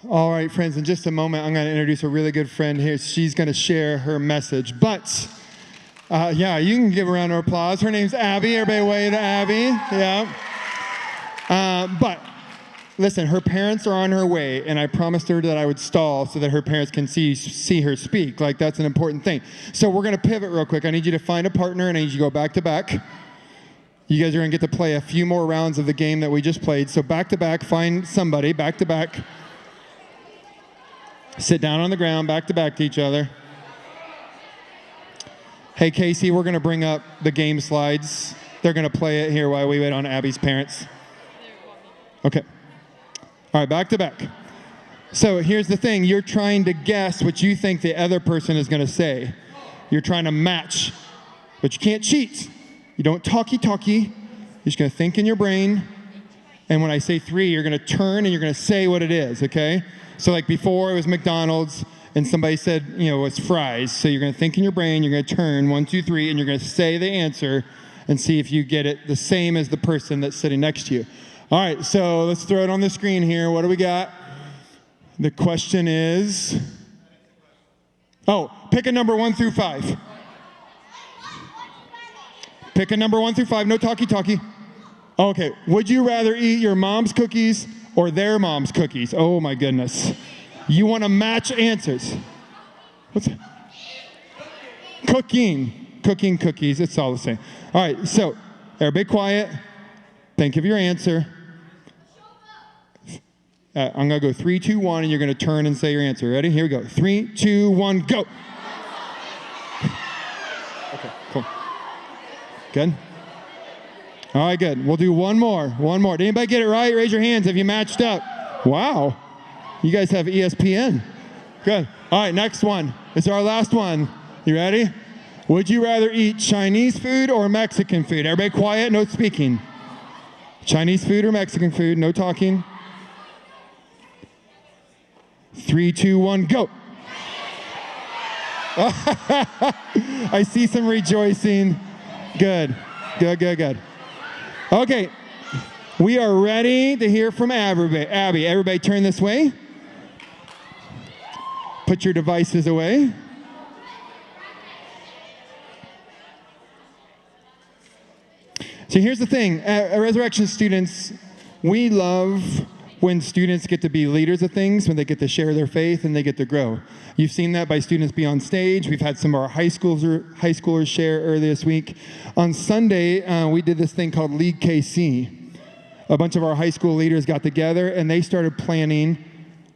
All right, friends, in just a moment, I'm going to introduce a really good friend here. She's going to share her message. But, you can give a round of applause. Her name's Abby. Everybody wave to Abby. Yeah. But, listen, her parents are on her way, and I promised her that I would stall so that her parents can see her speak. Like, that's an important thing. So we're going to pivot real quick. I need you to find a partner, and I need you to go back to back. You guys are going to get to play a few more rounds of the game that we just played. So back to back, find somebody, back to back. Sit down on the ground, back to back to each other. Hey, Casey, we're going to bring up the game slides. They're going to play it here while we wait on Abby's parents. Okay. All right, back to back. So here's the thing. You're trying to guess what you think the other person is going to say. You're trying to match, but you can't cheat. You don't talky. You're just going to think in your brain. And when I say 3, you're going to turn and you're going to say what it is, okay? So like before it was McDonald's and somebody said, it's fries. So you're going to think in your brain, you're going to turn 1, 2, 3, and you're going to say the answer and see if you get it the same as the person that's sitting next to you. All right, so let's throw it on the screen here. What do we got? The question is, pick a number 1 through 5. Pick a number 1 through 5, no talky. Okay, would you rather eat your mom's cookies or their mom's cookies? Oh my goodness. You want to match answers. What's that? Cooking cookies, it's all the same. All right, so everybody quiet. Think of your answer. I'm going to go 3, 2, 1, and you're going to turn and say your answer. Ready? Here we go. 3, 2, 1, go. Okay, cool. Good? All right, good. We'll do one more. Did anybody get it right? Raise your hands if you matched up. Wow. You guys have ESPN. Good. All right, next one. It's our last one. You ready? Would you rather eat Chinese food or Mexican food? Everybody quiet, no speaking. Chinese food or Mexican food, no talking. 3, 2, 1, go. I see some rejoicing. Good. Okay, we are ready to hear from Abby. Everybody turn this way. Put your devices away. So here's the thing. At Resurrection students, we love when students get to be leaders of things, when they get to share their faith and they get to grow. You've seen that by students be on stage. We've had some of our high schoolers share earlier this week. On Sunday, we did this thing called Lead KC. A bunch of our high school leaders got together and they started planning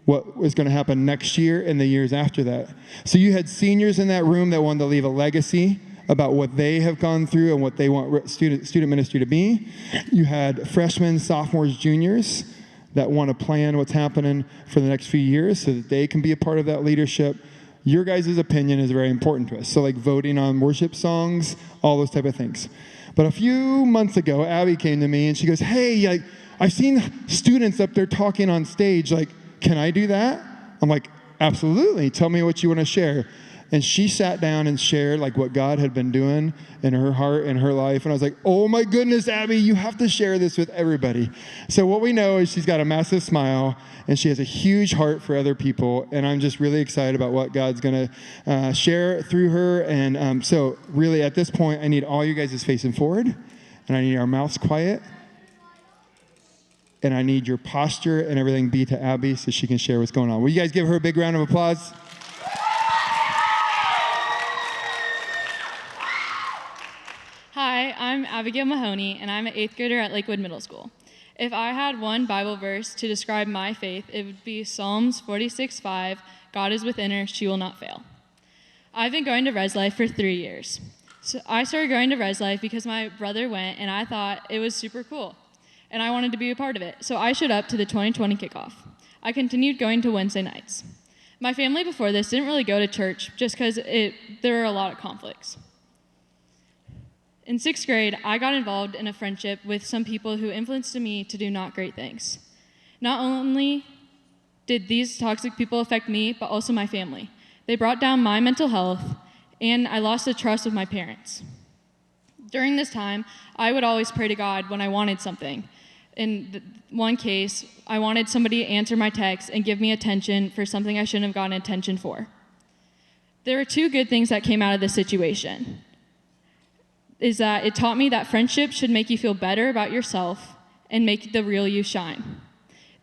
what was going to happen next year and the years after that. So you had seniors in that room that wanted to leave a legacy about what they have gone through and what they want student ministry to be. You had freshmen, sophomores, juniors that want to plan what's happening for the next few years so that they can be a part of that leadership. Your guys' opinion is very important to us. So like voting on worship songs, all those type of things. But a few months ago, Abby came to me and she goes, hey, I've seen students up there talking on stage. Like, can I do that? I'm like, absolutely. Tell me what you want to share. And she sat down and shared like what God had been doing in her heart and her life. And I was like, oh my goodness, Abby, you have to share this with everybody. So what we know is she's got a massive smile and she has a huge heart for other people. And I'm just really excited about what God's going to share through her. And so really at this point, I need all you guys facing forward and I need our mouths quiet. And I need your posture and everything be to Abby so she can share what's going on. Will you guys give her a big round of applause? Hi, I'm Abigail Mahoney, and I'm an 8th grader at Lakewood Middle School. If I had one Bible verse to describe my faith, it would be Psalms 46:5, God is within her, she will not fail. I've been going to Res Life for 3 years. So I started going to Res Life because my brother went, and I thought it was super cool, and I wanted to be a part of it. So I showed up to the 2020 kickoff. I continued going to Wednesday nights. My family before this didn't really go to church just because there were a lot of conflicts. In 6th grade, I got involved in a friendship with some people who influenced me to do not great things. Not only did these toxic people affect me, but also my family. They brought down my mental health, and I lost the trust with my parents. During this time, I would always pray to God when I wanted something. one case, I wanted somebody to answer my text and give me attention for something I shouldn't have gotten attention for. There were two good things that came out of this situation. Is that it taught me that friendship should make you feel better about yourself and make the real you shine.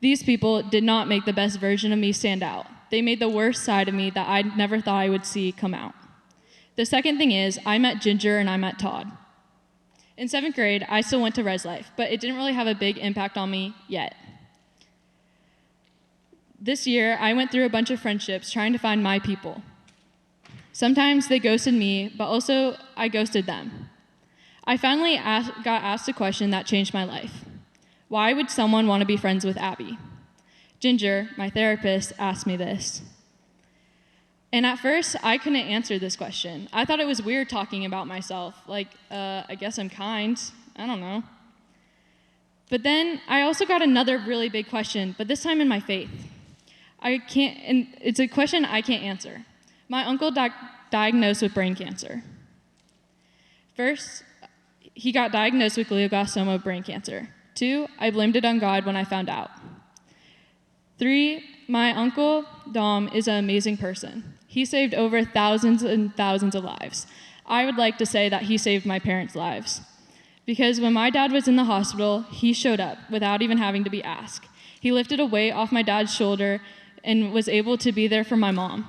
These people did not make the best version of me stand out. They made the worst side of me that I never thought I would see come out. The second thing is, I met Ginger and I met Todd. In 7th grade, I still went to Res Life, but it didn't really have a big impact on me yet. This year, I went through a bunch of friendships trying to find my people. Sometimes they ghosted me, but also I ghosted them. I finally got asked a question that changed my life. Why would someone want to be friends with Abby? Ginger, my therapist, asked me this. And at first, I couldn't answer this question. I thought it was weird talking about myself. I guess I'm kind. I don't know. But then I also got another really big question, but this time in my faith. And it's a question I can't answer. My uncle diagnosed with brain cancer. First, he got diagnosed with glioblastoma brain cancer. 2, I blamed it on God when I found out. 3, my uncle, Dom, is an amazing person. He saved over thousands and thousands of lives. I would like to say that he saved my parents' lives. Because when my dad was in the hospital, he showed up without even having to be asked. He lifted a weight off my dad's shoulder and was able to be there for my mom.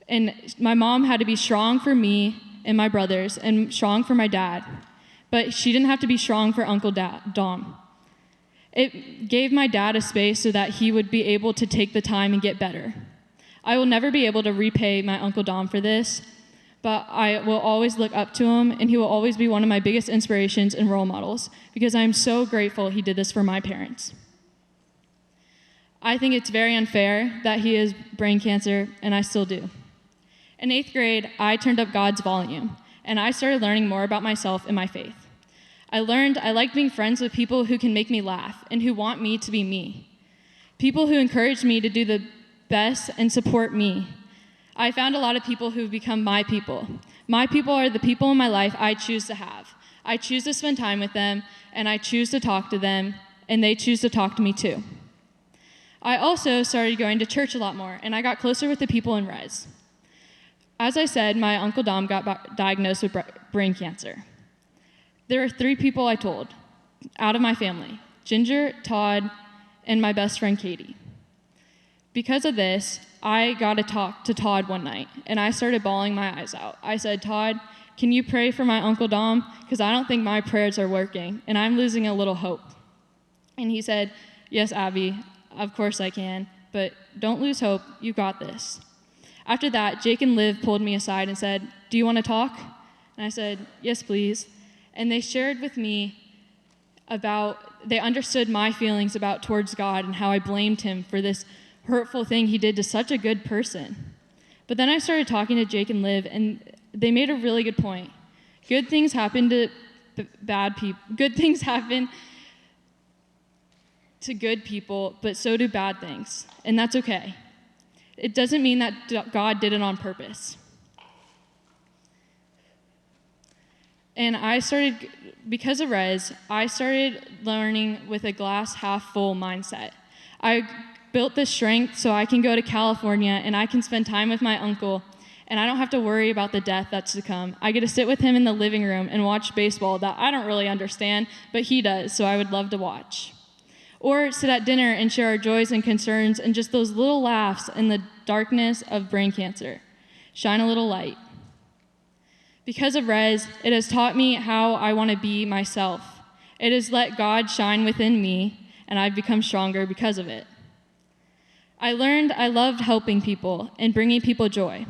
And my mom had to be strong for me and my brothers and strong for my dad. But she didn't have to be strong for Uncle Dom. It gave my dad a space so that he would be able to take the time and get better. I will never be able to repay my Uncle Dom for this, but I will always look up to him, and he will always be one of my biggest inspirations and role models, because I am so grateful he did this for my parents. I think it's very unfair that he has brain cancer, and I still do. In 8th grade, I turned up God's volume, and I started learning more about myself and my faith. I learned I like being friends with people who can make me laugh and who want me to be me. People who encourage me to do the best and support me. I found a lot of people who've become my people. My people are the people in my life I choose to have. I choose to spend time with them, and I choose to talk to them, and they choose to talk to me too. I also started going to church a lot more, and I got closer with the people in Res. As I said, my Uncle Dom got diagnosed with brain cancer. There are 3 people I told out of my family: Ginger, Todd, and my best friend Katie. Because of this, I got to talk to Todd one night, and I started bawling my eyes out. I said, Todd, can you pray for my Uncle Dom? Because I don't think my prayers are working, and I'm losing a little hope. And he said, yes, Abby, of course I can, but don't lose hope. You got this. After that, Jake and Liv pulled me aside and said, do you want to talk? And I said, yes, please. And they shared with me they understood my feelings towards God and how I blamed him for this hurtful thing he did to such a good person. But then I started talking to Jake and Liv, and they made a really good point. Good things happen to bad people. Good things happen to good people, but so do bad things, and that's okay. It doesn't mean that God did it on purpose. And because of Res, I started learning with a glass half full mindset. I built this strength so I can go to California and I can spend time with my uncle, and I don't have to worry about the death that's to come. I get to sit with him in the living room and watch baseball that I don't really understand, but he does, so I would love to watch. Or sit at dinner and share our joys and concerns and just those little laughs in the darkness of brain cancer. Shine a little light. Because of Res, it has taught me how I want to be myself. It has let God shine within me, and I've become stronger because of it. I learned I loved helping people and bringing people joy.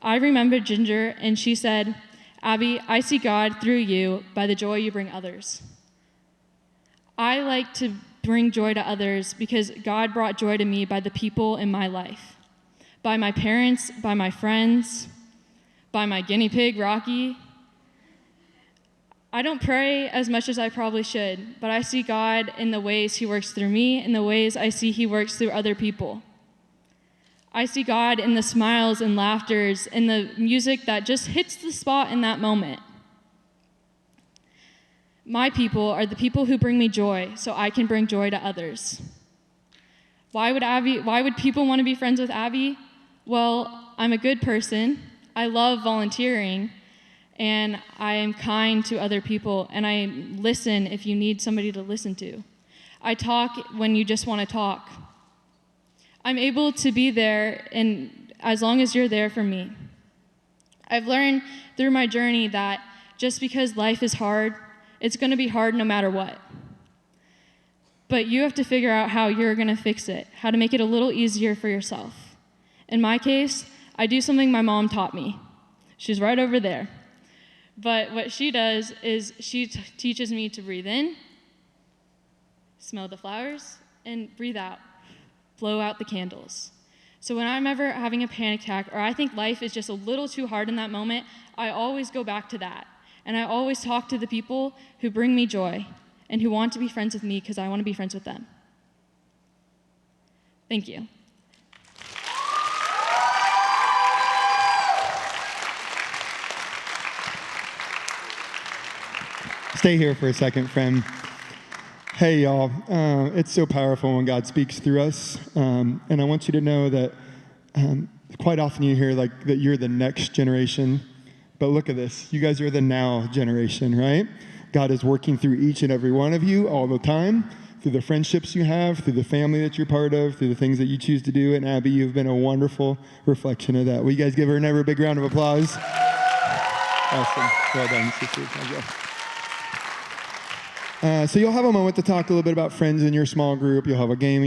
I remember Ginger, and she said, Abby, I see God through you by the joy you bring others. I like to bring joy to others because God brought joy to me by the people in my life, by my parents, by my friends, by my guinea pig, Rocky. I don't pray as much as I probably should, but I see God in the ways he works through me, in the ways I see he works through other people. I see God in the smiles and laughters, in the music that just hits the spot in that moment. My people are the people who bring me joy so I can bring joy to others. Why would people want to be friends with Abby? Well, I'm a good person. I love volunteering, and I am kind to other people, and I listen if you need somebody to listen to. I talk when you just want to talk. I'm able to be there, and as long as you're there for me. I've learned through my journey that just because life is hard, it's going to be hard no matter what. But you have to figure out how you're going to fix it, how to make it a little easier for yourself. In my case, I do something my mom taught me. She's right over there. But what she does is she teaches me to breathe in, smell the flowers, and breathe out. Blow out the candles. So when I'm ever having a panic attack, or I think life is just a little too hard in that moment, I always go back to that. And I always talk to the people who bring me joy and who want to be friends with me because I want to be friends with them. Thank you. Stay here for a second, friend. Hey, y'all. It's so powerful when God speaks through us. And I want you to know that quite often you hear like that you're the next generation. But look at this. You guys are the now generation, right? God is working through each and every one of you all the time, through the friendships you have, through the family that you're part of, through the things that you choose to do. And Abby, you've been a wonderful reflection of that. Will you guys give her another big round of applause? Awesome. Well done, sister. So you'll have a moment to talk a little bit about friends in your small group. You'll have a game.